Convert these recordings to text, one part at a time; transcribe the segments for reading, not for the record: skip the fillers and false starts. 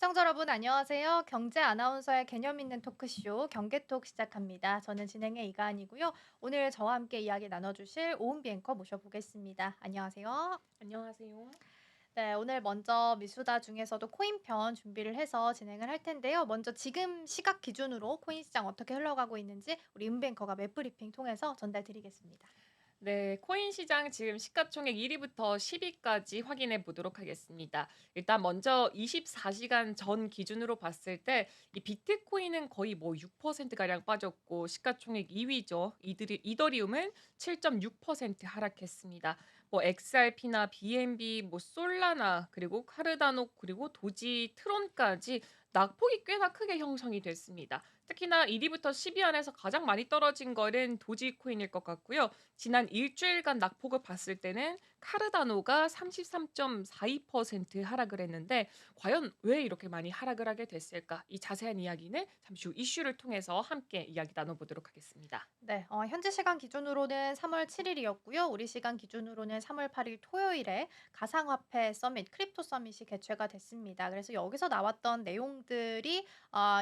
시청자 여러분 안녕하세요. 경제 아나운서의 개념 있는 토크쇼 경계톡 시작합니다. 저는 진행의 이가은이고요. 오늘 저와 함께 이야기 나눠주실 오은비 앵커 모셔보겠습니다. 안녕하세요. 안녕하세요. 네, 오늘 먼저 미수다 중에서도 코인 편 준비를 해서 진행을 할 텐데요. 먼저 지금 시각 기준으로 코인 시장 어떻게 흘러가고 있는지 우리 은비 앵커가 맵브리핑 통해서 전달 드리겠습니다. 네, 코인 시장 지금 시가총액 1위부터 10위까지 확인해 보도록 하겠습니다. 일단 먼저 24시간 전 기준으로 봤을 때 이 비트코인은 거의 뭐 6%가량 빠졌고 시가총액 2위죠. 이더리움은 7.6% 하락했습니다. 뭐 XRP나 BNB, 뭐 솔라나 그리고 카르다노 그리고 도지 트론까지 낙폭이 꽤나 크게 형성이 됐습니다. 특히나 1위부터 10위 안에서 가장 많이 떨어진 거는 도지코인일 것 같고요. 지난 일주일간 낙폭을 봤을 때는 카르다노가 33.42% 하락을 했는데 과연 왜 이렇게 많이 하락을 하게 됐을까? 이 자세한 이야기는 잠시 후 이슈를 통해서 함께 이야기 나눠보도록 하겠습니다. 네, 현지 시간 기준으로는 3월 7일이었고요. 우리 시간 기준으로는 3월 8일 토요일에 가상화폐 서밋, 크립토 서밋이 개최가 됐습니다. 그래서 여기서 나왔던 내용들이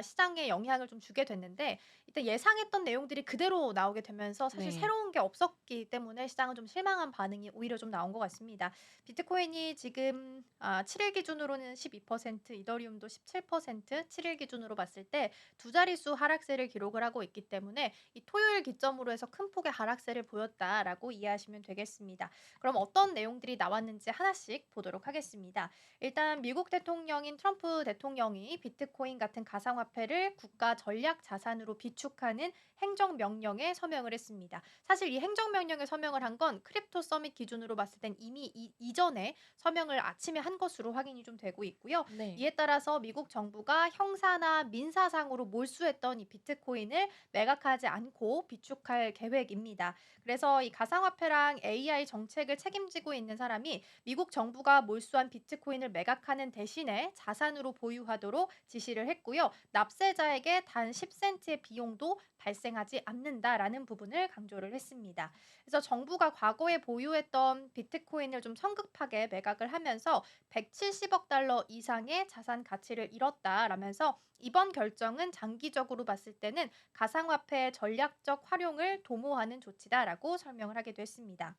시장에 영향을 좀 주게 됐는데, 일단 예상했던 내용들이 그대로 나오게 되면서 사실 네. 새로운 게 없었기 때문에 시장은 좀 실망한 반응이 오히려 좀 나온 것 같습니다. 비트코인이 지금 7일 기준으로는 12%, 이더리움도 17%, 7일 기준으로 봤을 때 두 자릿수 하락세를 기록을 하고 있기 때문에 이 토요일 기점으로 해서 큰 폭의 하락세를 보였다라고 이해하시면 되겠습니다. 그럼 어떤 내용들이 나왔는지 하나씩 보도록 하겠습니다. 일단 미국 대통령인 트럼프 대통령이 비트코인 같은 가상화폐를 국가 전략 자산으로 비축하는 행정명령에 서명을 했습니다. 사실 이 행정명령에 서명을 한 건 크립토 서밋 기준으로 봤을 땐 이미 이전에 서명을 아침에 한 것으로 확인이 좀 되고 있고요. 네. 이에 따라서 미국 정부가 형사나 민사상으로 몰수했던 이 비트코인을 매각하지 않고 비축할 계획입니다. 그래서 이 가상화폐랑 AI 정책을 책임지고 있는 사람이 미국 정부가 몰수한 비트코인을 매각하는 대신에 자산으로 보유하도록 지시를 했고요. 납세자에게 단 10센트의 비용도 발생하지 않는다라는 부분을 강조를 했습니다. 그래서 정부가 과거에 보유했던 비트코인을 좀 성급하게 매각을 하면서 170억 달러 이상의 자산 가치를 잃었다라면서 이번 결정은 장기적으로 봤을 때는 가상화폐의 전략적 활용을 도모하는 조치다라고 설명을 하기도 했습니다.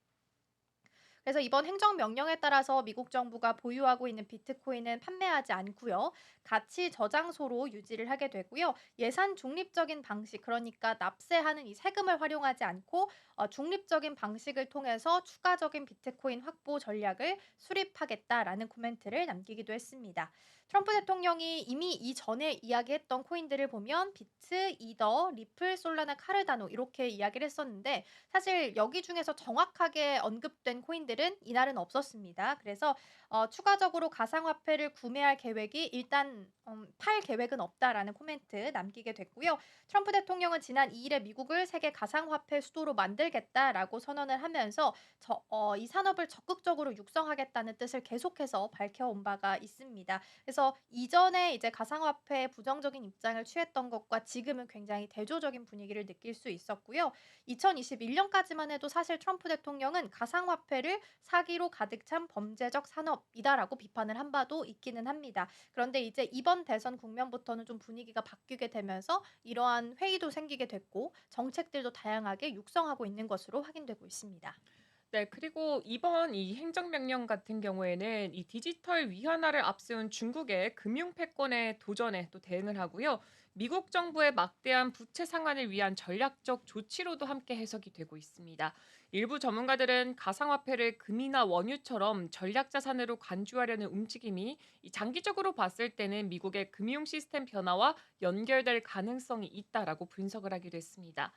그래서 이번 행정명령에 따라서 미국 정부가 보유하고 있는 비트코인은 판매하지 않고요. 가치 저장소로 유지를 하게 되고요. 예산 중립적인 방식, 그러니까 납세하는 이 세금을 활용하지 않고 중립적인 방식을 통해서 추가적인 비트코인 확보 전략을 수립하겠다라는 코멘트를 남기기도 했습니다. 트럼프 대통령이 이미 이전에 이야기했던 코인들을 보면 비트, 이더, 리플, 솔라나, 카르다노 이렇게 이야기를 했었는데 사실 여기 중에서 정확하게 언급된 코인들은 이날은 없었습니다. 그래서 추가적으로 가상화폐를 구매할 계획이 일단 팔 계획은 없다라는 코멘트 남기게 됐고요. 트럼프 대통령은 지난 2일에 미국을 세계 가상화폐 수도로 만들겠다라고 선언을 하면서 이 산업을 적극적으로 육성하겠다는 뜻을 계속해서 밝혀온 바가 있습니다. 그래서 이전에 이제 가상화폐에 부정적인 입장을 취했던 것과 지금은 굉장히 대조적인 분위기를 느낄 수 있었고요. 2021년까지만 해도 사실 트럼프 대통령은 가상화폐를 사기로 가득 찬 범죄적 산업이다라고 비판을 한 바도 있기는 합니다. 그런데 이제 이번 대선 국면부터는 좀 분위기가 바뀌게 되면서 이러한 회의도 생기게 됐고 정책들도 다양하게 육성하고 있는 것으로 확인되고 있습니다. 네, 그리고 이번 이 행정명령 같은 경우에는 이 디지털 위안화를 앞세운 중국의 금융 패권의 도전에 또 대응을 하고요. 미국 정부의 막대한 부채 상환을 위한 전략적 조치로도 함께 해석이 되고 있습니다. 일부 전문가들은 가상화폐를 금이나 원유처럼 전략 자산으로 간주하려는 움직임이 이 장기적으로 봤을 때는 미국의 금융 시스템 변화와 연결될 가능성이 있다라고 분석을 하기도 했습니다.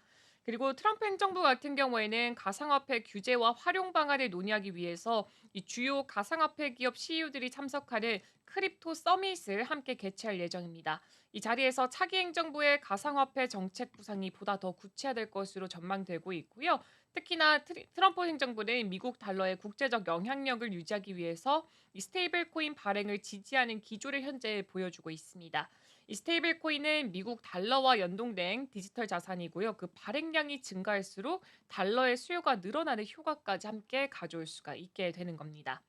그리고 트럼프 행정부 같은 경우에는 가상화폐 규제와 활용 방안을 논의하기 위해서 이 주요 가상화폐 기업 CEO들이 참석하는 크립토 서밋을 함께 개최할 예정입니다. 이 자리에서 차기 행정부의 가상화폐 정책 구상이 보다 더 구체화될 것으로 전망되고 있고요. 특히나 트럼프 행정부는 미국 달러의 국제적 영향력을 유지하기 위해서 이 스테이블 코인 발행을 지지하는 기조를 현재 보여주고 있습니다. 이 스테이블 코인은 미국 달러와 연동된 디지털 자산이고요. 그 발행량이 증가할수록 달러의 수요가 늘어나는 효과까지 함께 가져올 수가 있게 되는 겁니다.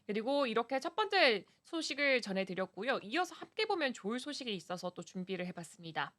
그리고 이렇게 첫 번째 소식을 전해드렸고요. 이어서 함께 보면 좋을 소식이 있어서 또 준비를 해봤습니다.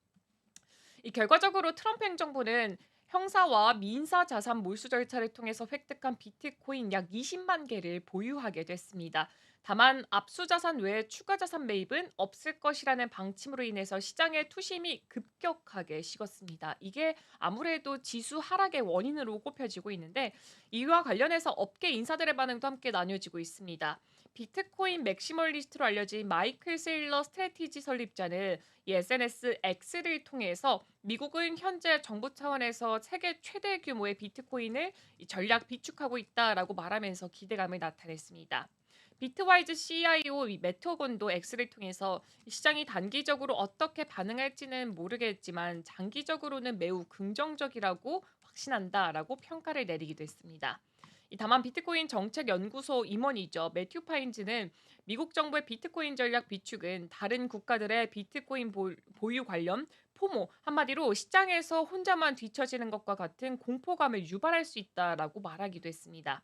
이 결과적으로 트럼프 행정부는 형사와 민사 자산 몰수 절차를 통해서 획득한 비트코인 약 20만 개를 보유하게 됐습니다. 다만 압수 자산 외에 추가 자산 매입은 없을 것이라는 방침으로 인해서 시장의 투심이 급격하게 식었습니다. 이게 아무래도 지수 하락의 원인으로 꼽혀지고 있는데 이와 관련해서 업계 인사들의 반응도 함께 나뉘어지고 있습니다. 비트코인 맥시멀리스트로 알려진 마이클 세일러 스트래티지 설립자는 이 SNS X를 통해서 미국은 현재 정부 차원에서 세계 최대 규모의 비트코인을 이 전략 비축하고 있다라고 말하면서 기대감을 나타냈습니다. 비트와이즈 CIO 매트 호건도 X를 통해서 시장이 단기적으로 어떻게 반응할지는 모르겠지만 장기적으로는 매우 긍정적이라고 확신한다라고 평가를 내리기도 했습니다. 다만 비트코인 정책연구소 임원이죠. 매튜 파인즈는 미국 정부의 비트코인 전략 비축은 다른 국가들의 비트코인 보유 관련 포모, 한마디로 시장에서 혼자만 뒤처지는 것과 같은 공포감을 유발할 수 있다라고 말하기도 했습니다.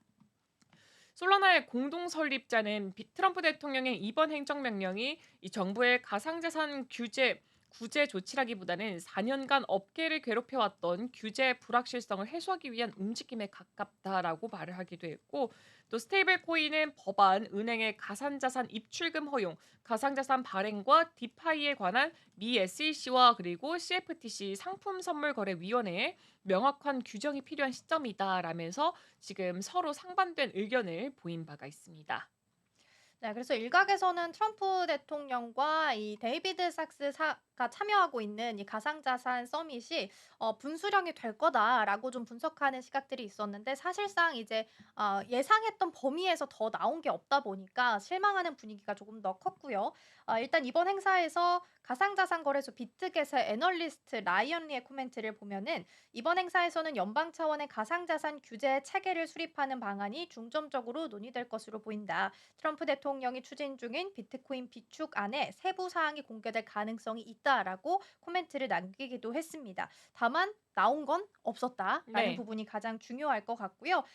솔라나의 공동 설립자는 트럼프 대통령의 이번 행정명령이 이 정부의 가상자산 구제 조치라기보다는 4년간 업계를 괴롭혀왔던 규제 불확실성을 해소하기 위한 움직임에 가깝다라고 말을 하기도 했고 또 스테이블 코인은 법안, 은행의 가상자산 입출금 허용, 가상자산 발행과 디파이에 관한 미 SEC와 그리고 CFTC 상품선물거래위원회에 명확한 규정이 필요한 시점이다라면서 지금 서로 상반된 의견을 보인 바가 있습니다. 네, 그래서 일각에서는 트럼프 대통령과 이 데이비드 삭스가 참여하고 있는 이 가상자산 서밋이 분수령이 될 거다라고 좀 분석하는 시각들이 있었는데 사실상 이제 예상했던 범위에서 더 나온 게 없다 보니까 실망하는 분위기가 조금 더 컸고요. 일단 이번 행사에서 가상자산 거래소 비트겟의 애널리스트 라이언 리의 코멘트를 보면은 이번 행사에서는 연방 차원의 가상자산 규제 체계를 수립하는 방안이 중점적으로 논의될 것으로 보인다. 트럼프 대통령이 추진 중인 비트코인 비축안에 세부 사항이 공개될 가능성이 있다라고 코멘트를 남기기도 했습니다. 다만 나온 건 없었다라는 네. 부분이 가장 중요할 것 같고요.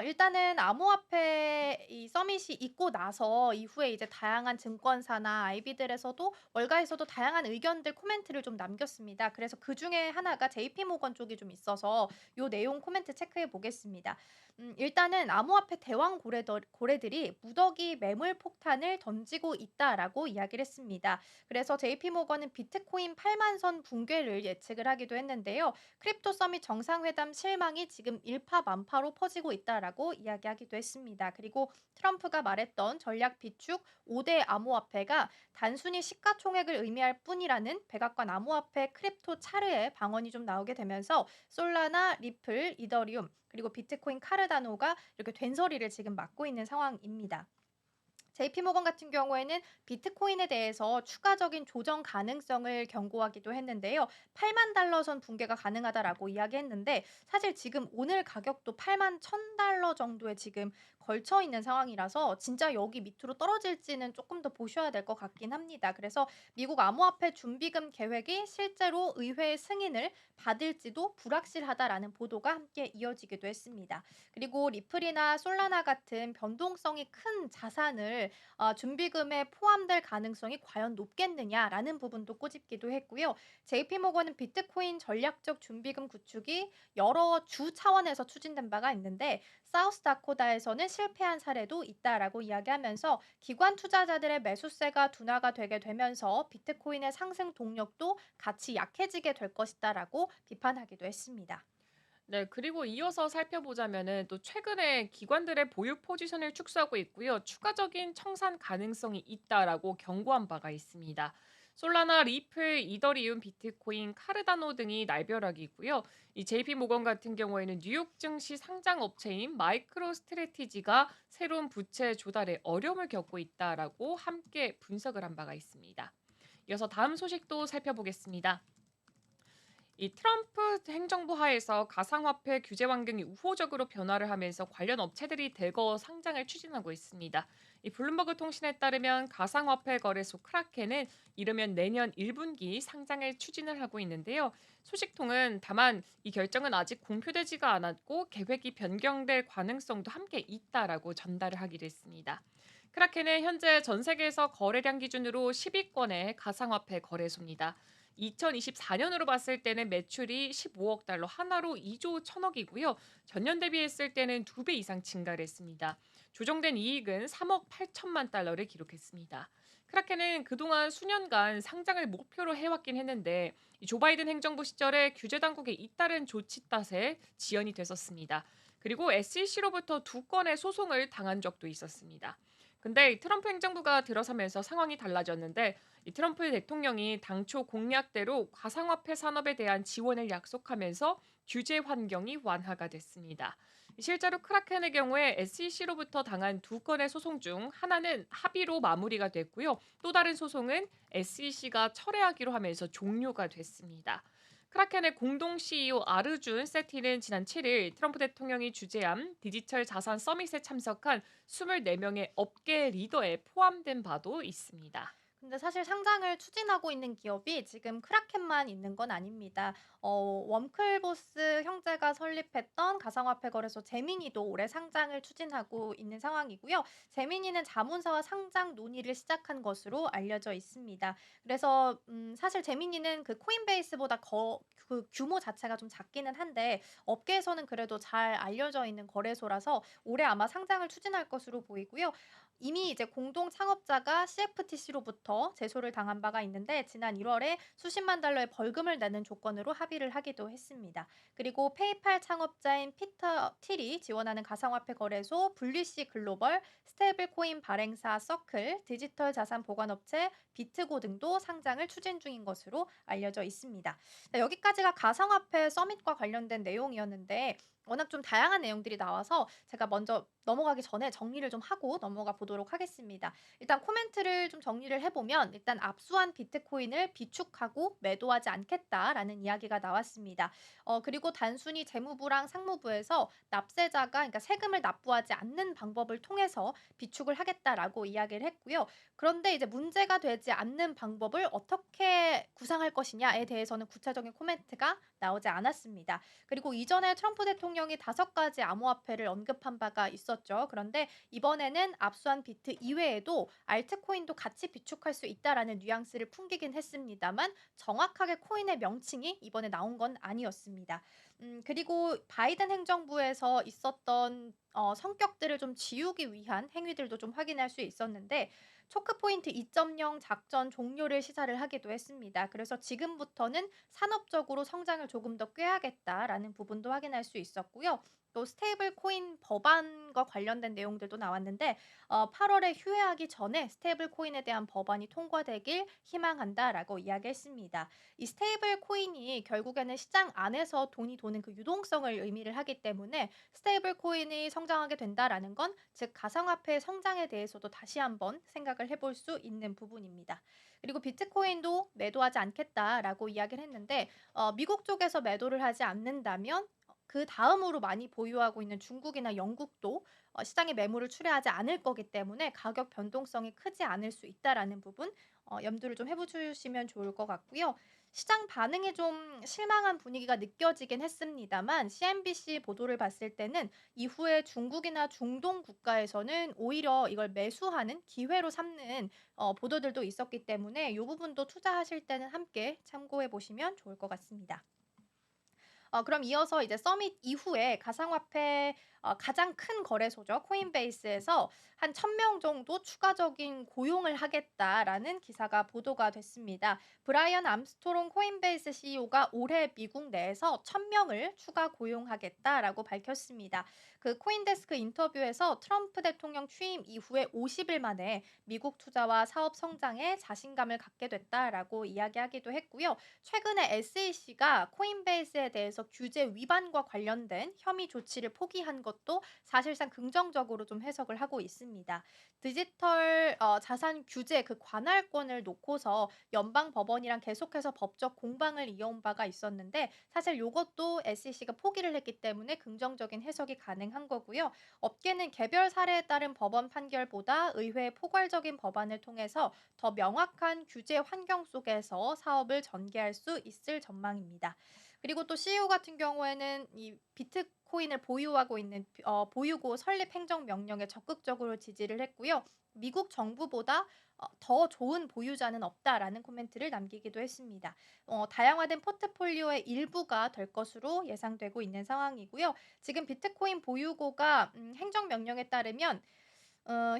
일단은 암호화폐 이 서밋이 있고 나서 이후에 이제 다양한 증권사나 IB들에서도 월가에서도 다양한 의견들 코멘트를 좀 남겼습니다. 그래서 그중에 하나가 JP 모건 쪽이 좀 있어서 요 내용 코멘트 체크해 보겠습니다. 일단은 암호화폐 대왕 고래들이 무더기 매물 폭탄을 던지고 있다라고 이야기를 했습니다. 그래서 JP 모건은 비트코인 8만 선 붕괴를 예측을 하기도 했는데요. 크립토 서밋 정상회담 실망이 지금 일파만파로 퍼지고 있다라고 이야기하기도 했습니다. 그리고 트럼프가 말했던 전략 비축 5대 암호화폐가 단순히 시가총액을 의미할 뿐이라는 백악관 암호화폐 크립토 차르의 방언이 좀 나오게 되면서 솔라나, 리플, 이더리움 그리고 비트코인 카르다노가 이렇게 된소리를 지금 맡고 있는 상황입니다. JP모건 같은 경우에는 비트코인에 대해서 추가적인 조정 가능성을 경고하기도 했는데요. 8만 달러 선 붕괴가 가능하다라고 이야기했는데 사실 지금 오늘 가격도 8만 1,000달러 정도에 지금 걸쳐 있는 상황이라서 진짜 여기 밑으로 떨어질지는 조금 더 보셔야 될 것 같긴 합니다. 그래서 미국 암호화폐 준비금 계획이 실제로 의회 승인을 받을지도 불확실하다라는 보도가 함께 이어지기도 했습니다. 그리고 리플이나 솔라나 같은 변동성이 큰 자산을 준비금에 포함될 가능성이 과연 높겠느냐라는 부분도 꼬집기도 했고요. JP모건은 비트코인 전략적 준비금 구축이 여러 주 차원에서 추진된 바가 있는데 사우스다코다에서는 실패한 사례도 있다라고 이야기하면서 기관 투자자들의 매수세가 둔화가 되게 되면서 비트코인의 상승 동력도 같이 약해지게 될 것이다라고 비판하기도 했습니다. 네, 그리고 이어서 살펴보자면은 또 최근에 기관들의 보유 포지션을 축소하고 있고요. 추가적인 청산 가능성이 있다라고 경고한 바가 있습니다. 솔라나, 리플, 이더리움, 비트코인, 카르다노 등이 날벼락이고요. 이 JP 모건 같은 경우에는 뉴욕 증시 상장 업체인 마이크로 스트래티지가 새로운 부채 조달에 어려움을 겪고 있다라고 함께 분석을 한 바가 있습니다. 이어서 다음 소식도 살펴보겠습니다. 이 트럼프 행정부 하에서 가상화폐 규제 환경이 우호적으로 변화를 하면서 관련 업체들이 대거 상장을 추진하고 있습니다. 이 블룸버그 통신에 따르면 가상화폐 거래소 크라켄은 이르면 내년 1분기 상장을 추진을 하고 있는데요. 소식통은 다만 이 결정은 아직 공표되지가 않았고 계획이 변경될 가능성도 함께 있다라고 전달을 하기도 했습니다. 크라켄은 현재 전 세계에서 거래량 기준으로 10위권의 가상화폐 거래소입니다. 2024년으로 봤을 때는 매출이 15억 달러, 하나로 2조 1천억이고요. 전년 대비했을 때는 2배 이상 증가를 했습니다. 조정된 이익은 3억 8천만 달러를 기록했습니다. 크라켄은 그동안 수년간 상장을 목표로 해왔긴 했는데 이조 바이든 행정부 시절에 규제 당국의 잇따른 조치 탓에 지연이 됐었습니다. 그리고 SEC로부터 2건의 소송을 당한 적도 있었습니다. 근데 이 트럼프 행정부가 들어서면서 상황이 달라졌는데 이 트럼프 대통령이 당초 공약대로 가상화폐 산업에 대한 지원을 약속하면서 규제 환경이 완화가 됐습니다. 실제로 크라켄의 경우에 SEC로부터 당한 2건의 소송 중 하나는 합의로 마무리가 됐고요. 또 다른 소송은 SEC가 철회하기로 하면서 종료가 됐습니다. 크라켄의 공동 CEO 아르준 세티는 지난 7일 트럼프 대통령이 주재한 디지털 자산 서밋에 참석한 24명의 업계 리더에 포함된 바도 있습니다. 근데 사실 상장을 추진하고 있는 기업이 지금 크라켄만 있는 건 아닙니다. 웜클보스 형제가 설립했던 가상화폐 거래소 제미니도 올해 상장을 추진하고 있는 상황이고요. 제미니는 자문사와 상장 논의를 시작한 것으로 알려져 있습니다. 그래서 사실 제미니는 그 코인베이스보다 그 규모 자체가 좀 작기는 한데 업계에서는 그래도 잘 알려져 있는 거래소라서 올해 아마 상장을 추진할 것으로 보이고요. 이미 이제 공동 창업자가 CFTC로부터 제소를 당한 바가 있는데 지난 1월에 수십만 달러의 벌금을 내는 조건으로 합의를 하기도 했습니다. 그리고 페이팔 창업자인 피터 틸이 지원하는 가상화폐 거래소 블리시 글로벌, 스테이블 코인 발행사 서클, 디지털 자산 보관업체 비트고 등도 상장을 추진 중인 것으로 알려져 있습니다. 자, 여기까지가 가상화폐 서밋과 관련된 내용이었는데 워낙 좀 다양한 내용들이 나와서 제가 먼저 넘어가기 전에 정리를 좀 하고 넘어가 보도록 하겠습니다. 일단 코멘트를 좀 정리를 해보면 일단 압수한 비트코인을 비축하고 매도하지 않겠다라는 이야기가 나왔습니다. 그리고 단순히 재무부랑 상무부에서 납세자가 그러니까 세금을 납부하지 않는 방법을 통해서 비축을 하겠다라고 이야기를 했고요. 그런데 이제 문제가 되지 않는 방법을 어떻게 구상할 것이냐에 대해서는 구체적인 코멘트가 나오지 않았습니다. 그리고 이전에 트럼프 대통령이 5가지 암호화폐를 언급한 바가 있었죠. 그런데 이번에는 압수한 비트 이외에도 알트코인도 같이 비축할 수 있다라는 뉘앙스를 풍기긴 했습니다만 정확하게 코인의 명칭이 이번에 나온 건 아니었습니다. 그리고 바이든 행정부에서 있었던 성격들을 좀 지우기 위한 행위들도 좀 확인할 수 있었는데 초크포인트 2.0 작전 종료를 시사를 하기도 했습니다. 그래서 지금부터는 산업적으로 성장을 조금 더 꾀하겠다라는 부분도 확인할 수 있었고요. 또 스테이블 코인 법안과 관련된 내용들도 나왔는데 8월에 휴회하기 전에 스테이블 코인에 대한 법안이 통과되길 희망한다라고 이야기했습니다. 이 스테이블 코인이 결국에는 시장 안에서 돈이 도는 그 유동성을 의미를 하기 때문에 스테이블 코인이 성장하게 된다라는 건 즉 가상화폐의 성장에 대해서도 다시 한번 생각을 해볼 수 있는 부분입니다. 그리고 비트코인도 매도하지 않겠다라고 이야기를 했는데 미국 쪽에서 매도를 하지 않는다면 그 다음으로 많이 보유하고 있는 중국이나 영국도 시장에 매물을 출회하지 않을 거기 때문에 가격 변동성이 크지 않을 수 있다라는 부분 염두를 좀 해보시면 좋을 것 같고요. 시장 반응이 좀 실망한 분위기가 느껴지긴 했습니다만 CNBC 보도를 봤을 때는 이후에 중국이나 중동 국가에서는 오히려 이걸 매수하는 기회로 삼는 보도들도 있었기 때문에 이 부분도 투자하실 때는 함께 참고해 보시면 좋을 것 같습니다. 그럼 이어서 이제 서밋 이후에 가상화폐 가장 큰 거래소죠. 코인베이스에서 한 1,000명 정도 추가적인 고용을 하겠다라는 기사가 보도가 됐습니다. 브라이언 암스토롱 코인베이스 CEO가 올해 미국 내에서 1,000명을 추가 고용하겠다라고 밝혔습니다. 그 코인데스크 인터뷰에서 트럼프 대통령 취임 이후에 50일 만에 미국 투자와 사업 성장에 자신감을 갖게 됐다라고 이야기하기도 했고요. 최근에 SEC가 코인베이스에 대해서 대해서 규제 위반과 관련된 혐의 조치를 포기한 것도 사실상 긍정적으로 좀 해석을 하고 있습니다. 디지털 자산 규제 그 관할권을 놓고서 연방 법원이랑 계속해서 법적 공방을 이어온 바가 있었는데 사실 요것도 SEC가 포기를 했기 때문에 긍정적인 해석이 가능한 거고요. 업계는 개별 사례에 따른 법원 판결보다 의회의 포괄적인 법안을 통해서 더 명확한 규제 환경 속에서 사업을 전개할 수 있을 전망입니다. 그리고 또 CEO 같은 경우에는 이 비트코인을 보유하고 있는 보유고 설립 행정 명령에 적극적으로 지지를 했고요. 미국 정부보다 더 좋은 보유자는 없다라는 코멘트를 남기기도 했습니다. 다양화된 포트폴리오의 일부가 될 것으로 예상되고 있는 상황이고요. 지금 비트코인 보유고가 행정명령에 따르면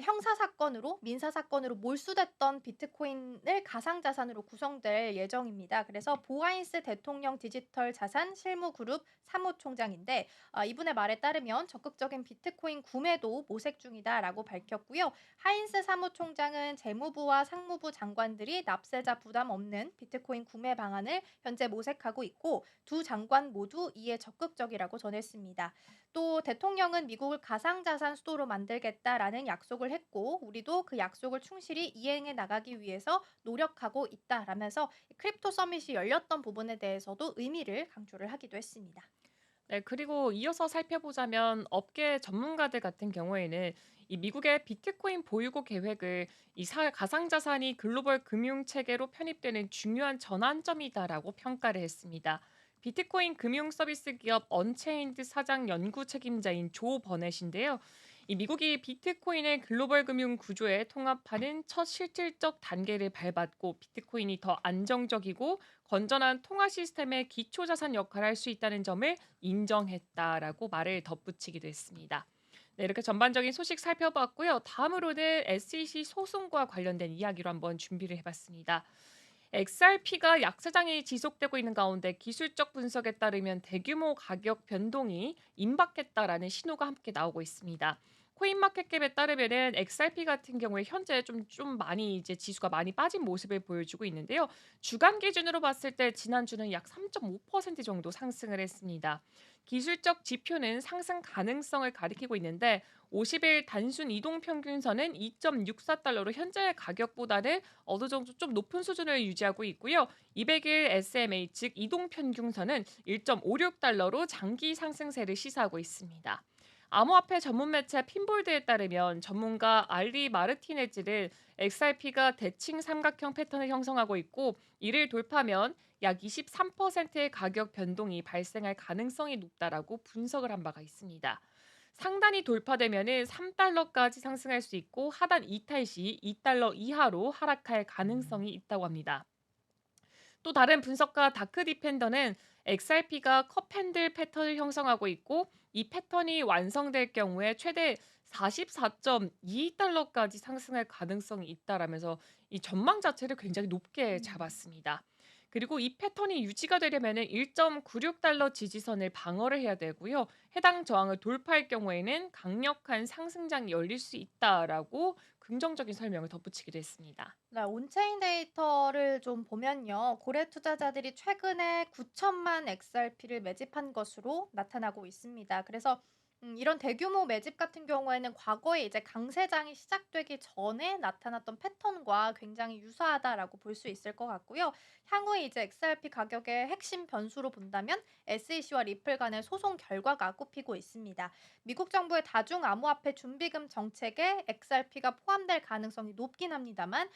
형사 사건으로 민사 사건으로 몰수됐던 비트코인을 가상 자산으로 구성될 예정입니다. 그래서 보아인스 대통령 디지털 자산 실무 그룹 사무총장인데 이분의 말에 따르면 적극적인 비트코인 구매도 모색 중이다라고 밝혔고요. 하인스 사무총장은 재무부와 상무부 장관들이 납세자 부담 없는 비트코인 구매 방안을 현재 모색하고 있고 두 장관 모두 이에 적극적이라고 전했습니다. 또 대통령은 미국을 가상자산 수도로 만들겠다라는 약속을 했고 우리도 그 약속을 충실히 이행해 나가기 위해서 노력하고 있다라면서 크립토 서밋이 열렸던 부분에 대해서도 의미를 강조를 하기도 했습니다. 네, 그리고 이어서 살펴보자면 업계 전문가들 같은 경우에는 이 미국의 비트코인 보유고 계획을 가상자산이 글로벌 금융 체계로 편입되는 중요한 전환점이다라고 평가를 했습니다. 비트코인 금융 서비스 기업 언체인드 사장 연구 책임자인 조 버넷인데요. 이 미국이 비트코인을 글로벌 금융 구조에 통합하는 첫 실질적 단계를 밟았고 비트코인이 더 안정적이고 건전한 통화 시스템의 기초 자산 역할을 할 수 있다는 점을 인정했다라고 말을 덧붙이기도 했습니다. 네, 이렇게 전반적인 소식 살펴봤고요. 다음으로는 SEC 소송과 관련된 이야기로 한번 준비를 해봤습니다. XRP가 약세장이 지속되고 있는 가운데 기술적 분석에 따르면 대규모 가격 변동이 임박했다라는 신호가 함께 나오고 있습니다. 코인마켓캡에 따르면은 XRP 같은 경우에 현재 좀 많이 이제 지수가 많이 빠진 모습을 보여주고 있는데요. 주간 기준으로 봤을 때 지난주는 약 3.5% 정도 상승을 했습니다. 기술적 지표는 상승 가능성을 가리키고 있는데 50일 단순 이동 평균선은 2.64달러로 현재 가격보다는 어느 정도 좀 높은 수준을 유지하고 있고요. 200일 SMA 즉 이동 평균선은 1.56달러로 장기 상승세를 시사하고 있습니다. 암호화폐 전문 매체 핀볼드에 따르면 전문가 알리 마르티네즈는 XRP가 대칭 삼각형 패턴을 형성하고 있고 이를 돌파하면 약 23%의 가격 변동이 발생할 가능성이 높다라고 분석을 한 바가 있습니다. 상단이 돌파되면은 3달러까지 상승할 수 있고 하단 이탈 시 2달러 이하로 하락할 가능성이 있다고 합니다. 또 다른 분석가 다크 디펜더는 XRP가 컵핸들 패턴을 형성하고 있고 이 패턴이 완성될 경우에 최대 44.22달러까지 상승할 가능성이 있다라면서 이 전망 자체를 굉장히 높게 음. 잡았습니다. 그리고 이 패턴이 유지가 되려면 1.96달러 지지선을 방어를 해야 되고요. 해당 저항을 돌파할 경우에는 강력한 상승장이 열릴 수 있다라고 긍정적인 설명을 덧붙이기도 했습니다. 네, 온체인 데이터를 좀 보면요. 고래 투자자들이 최근에 9천만 XRP를 매집한 것으로 나타나고 있습니다. 그래서 이런 대규모 매집 같은 경우에는 과거에 이제 강세장이 시작되기 전에 나타났던 패턴과 굉장히 유사하다라고 볼 수 있을 것 같고요. 향후에 이제 XRP 가격의 핵심 변수로 본다면 SEC와 리플 간의 소송 결과가 꼽히고 있습니다. 미국 정부의 다중 암호화폐 준비금 정책에 XRP가 포함될 가능성이 높긴 합니다만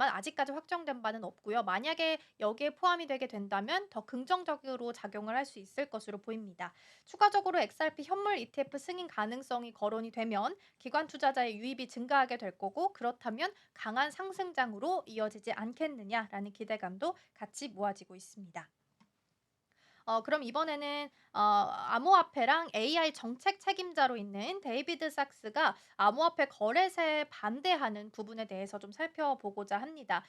아직까지 확정된 바는 없고요. 만약에 여기에 포함이 되게 된다면 더 긍정적으로 작용을 할 수 있을 것으로 보입니다. 추가적으로 XRP 현물 ETF 승인 가능성이 거론이 되면 기관 투자자의 유입이 증가하게 될 거고 그렇다면 강한 상승장으로 이어지지 않겠느냐라는 기대감도 같이 모아지고 있습니다. 그럼 이번에는 암호화폐랑 AI 정책 책임자로 있는 데이비드 sak스가 암호화폐 거래세에 반대하는 부분에 대해서 좀 살펴보고자 합니다.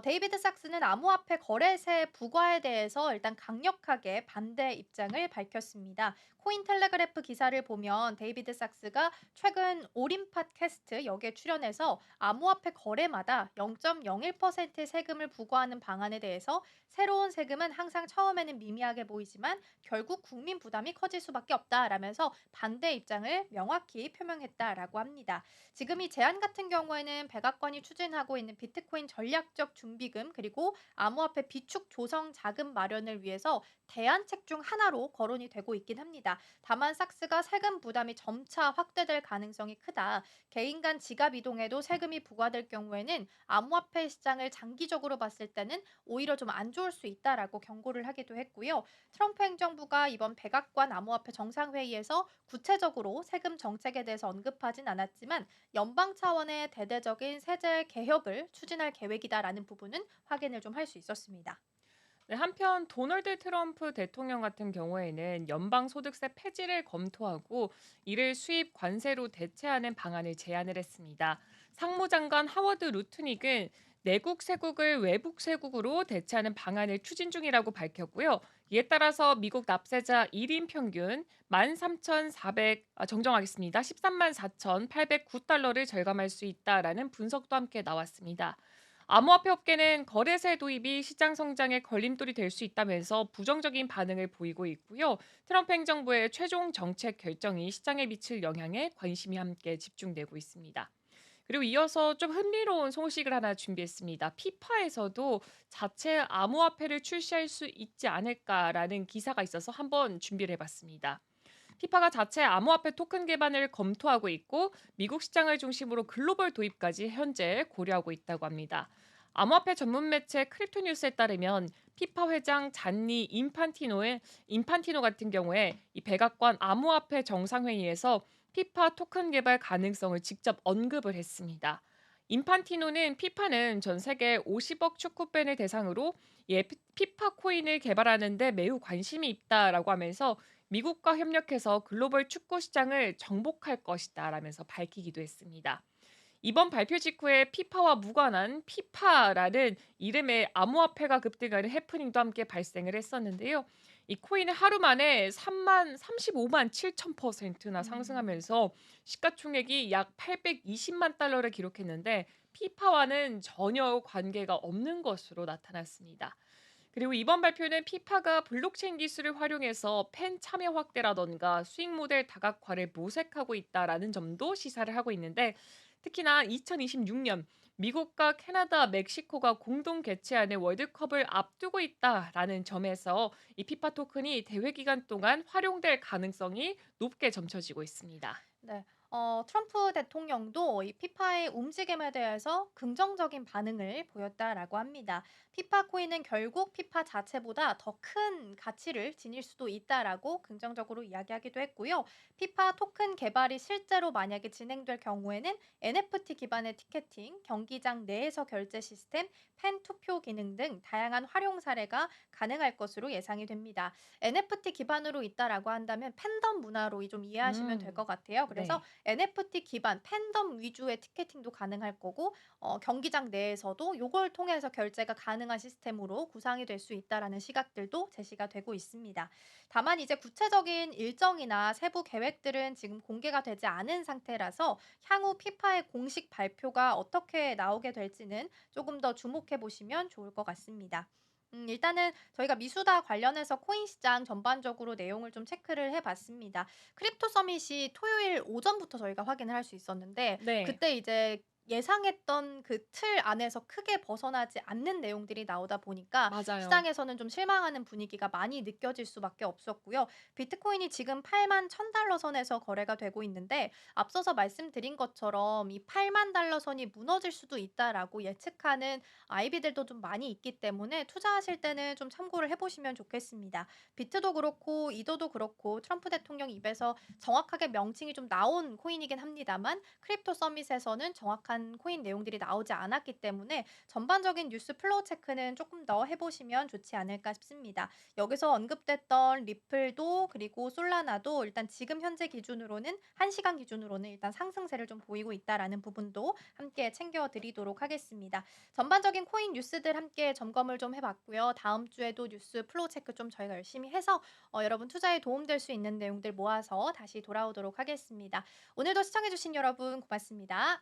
데이비드 sak스는 암호화폐 거래세 부과에 대해서 일단 강력하게 반대 입장을 밝혔습니다. 코인텔레그래프 기사를 보면 데이비드 sak스가 최근 오린 팟캐스트 여기에 출연해서 암호화폐 거래마다 0.01% 세금을 부과하는 방안에 대해서 새로운 세금은 항상 처음에는 미미하게 보이지만 결국 국민 부담이 커질 수밖에 없다라면서 반대 입장을 명확히 표명했다라고 합니다. 지금 이 제안 같은 경우에는 백악관이 추진하고 있는 비트코인 전략적 준비금 그리고 암호화폐 비축 조성 자금 마련을 위해서 대안책 중 하나로 거론이 되고 있긴 합니다. 다만 sak스가 세금 부담이 점차 확대될 가능성이 크다. 개인 간 지갑 이동에도 세금이 부과될 경우에는 암호화폐 시장을 장기적으로 봤을 때는 오히려 좀 안 좋을 수 있다라고 경고를 하기도 했고요. 트럼프 행정부가 이번 백악관 암호화폐 정상회의에서 구체적으로 세금 정책에 대해서 언급하진 않았지만 연방 차원의 대대적인 세제 개혁을 추진할 계획이다라는 부분은 확인을 좀 할 수 있었습니다. 네, 한편 도널드 트럼프 대통령 같은 경우에는 연방소득세 폐지를 검토하고 이를 수입 관세로 대체하는 방안을 제안을 했습니다. 상무장관 하워드 루트닉은 내국 세국을 외국 세국으로 대체하는 방안을 추진 중이라고 밝혔고요. 이에 따라서 미국 납세자 1인 평균 13,400 정정하겠습니다. 13만 4,809달러를 절감할 수 있다라는 분석도 함께 나왔습니다. 암호화폐 업계는 거래세 도입이 시장 성장에 걸림돌이 될 수 있다면서 부정적인 반응을 보이고 있고요. 트럼프 행정부의 최종 정책 결정이 시장에 미칠 영향에 관심이 함께 집중되고 있습니다. 그리고 이어서 좀 흥미로운 소식을 하나 준비했습니다. 피파에서도 자체 암호화폐를 출시할 수 있지 않을까라는 기사가 있어서 한번 준비를 해봤습니다. 피파가 자체 암호화폐 토큰 개발을 검토하고 있고 미국 시장을 중심으로 글로벌 도입까지 현재 고려하고 있다고 합니다. 암호화폐 전문 매체 크립토뉴스에 따르면 피파 회장 잔니 인판티노 같은 경우에 이 백악관 암호화폐 정상회의에서 피파 토큰 개발 가능성을 직접 언급을 했습니다. 인판티노는 피파는 전 세계 50억 축구 팬을 대상으로 피파 코인을 개발하는데 매우 관심이 있다라고 하면서 미국과 협력해서 글로벌 축구 시장을 정복할 것이다라면서 밝히기도 했습니다. 이번 발표 직후에 피파와 무관한 피파라는 이름의 암호화폐가 급등하는 해프닝도 함께 발생을 했었는데요. 이 코인은 하루 만에 35만 7천%나 음. 상승하면서 시가총액이 약 820만 달러를 기록했는데 피파와는 전혀 관계가 없는 것으로 나타났습니다. 그리고 이번 발표는 피파가 블록체인 기술을 활용해서 팬 참여 확대라던가 수익 모델 다각화를 모색하고 있다라는 점도 시사를 하고 있는데 특히나 2026년 미국과 캐나다, 멕시코가 공동 개최하는 월드컵을 앞두고 있다라는 점에서 이 피파 토큰이 대회 기간 동안 활용될 가능성이 높게 점쳐지고 있습니다. 네. 트럼프 대통령도 이 피파의 움직임에 대해서 긍정적인 반응을 보였다라고 합니다. 피파 코인은 결국 피파 자체보다 더 큰 가치를 지닐 수도 있다라고 긍정적으로 이야기하기도 했고요. 피파 토큰 개발이 실제로 만약에 진행될 경우에는 NFT 기반의 티켓팅, 경기장 내에서 결제 시스템, 팬 투표 기능 등 다양한 활용 사례가 가능할 것으로 예상이 됩니다. NFT 기반으로 있다라고 한다면 팬덤 문화로 좀 이해하시면 될 음, 것 같아요. 그래서 네. NFT 기반 팬덤 위주의 티켓팅도 가능할 거고 경기장 내에서도 요걸 통해서 결제가 가능한 시스템으로 구상이 될 수 있다라는 시각들도 제시가 되고 있습니다. 다만 이제 구체적인 일정이나 세부 계획들은 지금 공개가 되지 않은 상태라서 향후 피파의 공식 발표가 어떻게 나오게 될지는 조금 더 주목해 보시면 좋을 것 같습니다. 일단은 저희가 미수다 관련해서 코인 시장 전반적으로 내용을 좀 체크를 해 봤습니다. 크립토 서밋이 토요일 오전부터 저희가 확인을 할 수 있었는데 네, 그때 이제 예상했던 그 틀 안에서 크게 벗어나지 않는 내용들이 나오다 보니까 맞아요. 시장에서는 좀 실망하는 분위기가 많이 느껴질 수밖에 없었고요. 비트코인이 지금 81,000달러 선에서 거래가 되고 있는데 앞서서 말씀드린 것처럼 이 80,000달러 선이 무너질 수도 있다라고 예측하는 아이비들도 좀 많이 있기 때문에 투자하실 때는 좀 참고를 해 보시면 좋겠습니다. 비트도 그렇고 이더도 그렇고 트럼프 대통령 입에서 정확하게 명칭이 좀 나온 코인이긴 합니다만 크립토 서밋에서는 정확한 관련한 코인 내용들이 나오지 않았기 때문에 전반적인 뉴스 플로우 체크는 조금 더 해 보시면 좋지 않을까 싶습니다. 여기서 언급됐던 리플도 그리고 솔라나도 일단 지금 현재 기준으로는 1 시간 기준으로는 일단 상승세를 좀 보이고 있다라는 부분도 함께 챙겨 드리도록 하겠습니다. 전반적인 코인 뉴스들 함께 점검을 좀 해 봤고요. 다음 주에도 뉴스 플로우 체크 좀 저희가 열심히 해서 여러분 투자에 도움될 수 있는 내용들 모아서 다시 돌아오도록 하겠습니다. 오늘도 시청해 주신 여러분 고맙습니다.